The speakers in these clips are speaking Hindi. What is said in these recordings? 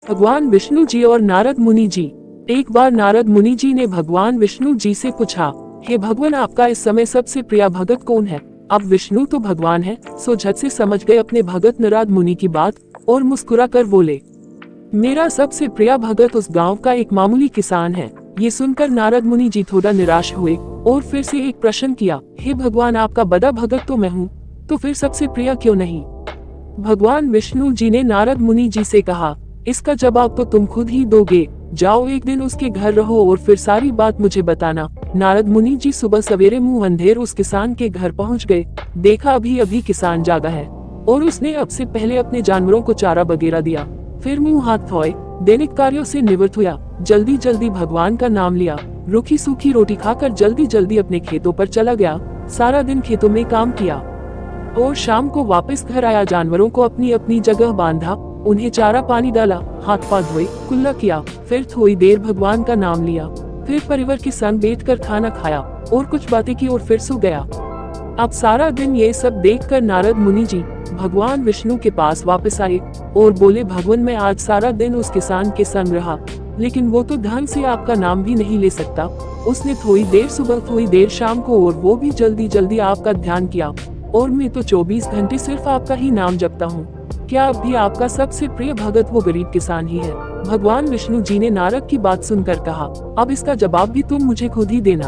भगवान विष्णु जी और नारद मुनि जी। एक बार नारद मुनि जी ने भगवान विष्णु जी से पूछा, हे भगवान, आपका इस समय सबसे प्रिय भगत कौन है? अब विष्णु तो भगवान है, सो झट से समझ गए अपने भगत नारद मुनि की बात और मुस्कुरा कर बोले, मेरा सबसे प्रिय भगत उस गांव का एक मामूली किसान है। ये सुनकर नारद मुनि जी थोड़ा निराश हुए और फिर से एक प्रश्न किया, हे भगवान, आपका बड़ा भगत तो मैं हूँ, तो फिर सबसे प्रिय क्यों नहीं? भगवान विष्णु जी ने नारद मुनि जी से कहा, इसका जवाब तो तुम खुद ही दोगे। जाओ एक दिन उसके घर रहो और फिर सारी बात मुझे बताना। नारद मुनि जी सुबह सवेरे मुंह अंधेर उस किसान के घर पहुंच गए। देखा अभी अभी किसान जागा है और उसने अब से पहले अपने जानवरों को चारा वगैरह दिया। फिर मुंह हाथ धोए, दैनिक कार्यों से निवृत्त हुआ, जल्दी जल्दी भगवान का नाम लिया, रूखी सूखी रोटी खाकर जल्दी जल्दी अपने खेतों पर चला गया। सारा दिन खेतों में काम किया और शाम को वापस घर आया। जानवरों को अपनी अपनी जगह बांधा, उन्हें चारा पानी डाला, हाथ पांव धोए, कुल्ला किया, फिर थोड़ी देर भगवान का नाम लिया, फिर परिवार के संग बैठकर खाना खाया और कुछ बातें की और फिर सो गया। अब सारा दिन ये सब देखकर नारद मुनि जी भगवान विष्णु के पास वापस आए और बोले, भगवान, मैं आज सारा दिन उस किसान के संग रहा, लेकिन वो तो ढंग से आपका नाम भी नहीं ले सकता। उसने थोड़ी देर सुबह थोड़ी देर शाम को, और वो भी जल्दी जल्दी आपका ध्यान किया, और मैं तो 24 घंटे सिर्फ आपका ही नाम जपता हूँ। क्या अब भी आपका सबसे प्रिय भगत वो गरीब किसान ही है? भगवान विष्णु जी ने नारद की बात सुनकर कहा, अब इसका जवाब भी तुम मुझे खुद ही देना।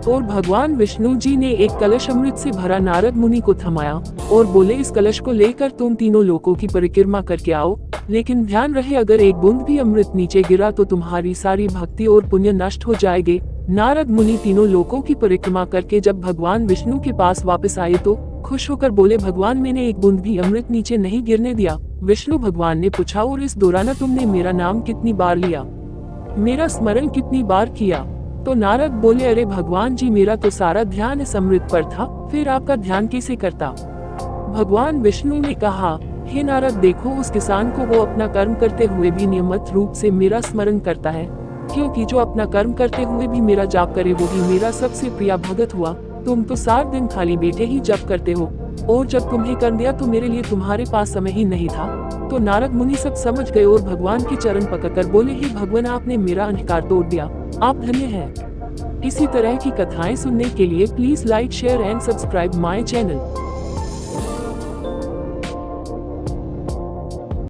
और भगवान विष्णु जी ने एक कलश अमृत से भरा नारद मुनि को थमाया और बोले, इस कलश को लेकर तुम तीनों लोकों की परिक्रमा करके आओ, लेकिन ध्यान रहे अगर एक बूंद भी अमृत नीचे गिरा तो तुम्हारी सारी भक्ति और पुण्य नष्ट हो जाएंगे। नारद मुनि तीनों लोकों की परिक्रमा करके जब भगवान विष्णु के पास वापस आए तो खुश होकर बोले, भगवान, मैंने एक बूंद भी अमृत नीचे नहीं गिरने दिया। विष्णु भगवान ने पूछा, और इस दौरान तुमने मेरा नाम कितनी बार लिया, मेरा स्मरण कितनी बार किया? तो नारद बोले, अरे भगवान जी, मेरा तो सारा ध्यान इस अमृत पर था, फिर आपका ध्यान कैसे करता? भगवान विष्णु ने कहा, हे नारद, देखो, उस किसान को वो अपना कर्म करते हुए भी नियमित रूप से मेरा स्मरण करता है, क्योंकि जो अपना कर्म करते हुए भी मेरा जाप करे वो ही मेरा सबसे प्रिय भगत हुआ। तुम तो सारा दिन खाली बैठे ही जप करते हो, और जब तुम्हें कर दिया तो मेरे लिए तुम्हारे पास समय ही नहीं था। तो नारद मुनि सब समझ गए और भगवान के चरण पकड़कर बोले, हे भगवान, आपने मेरा अहंकार तोड़ दिया, आप धन्य हैं। इसी तरह की कथाएं सुनने के लिए please like, share and subscribe my channel.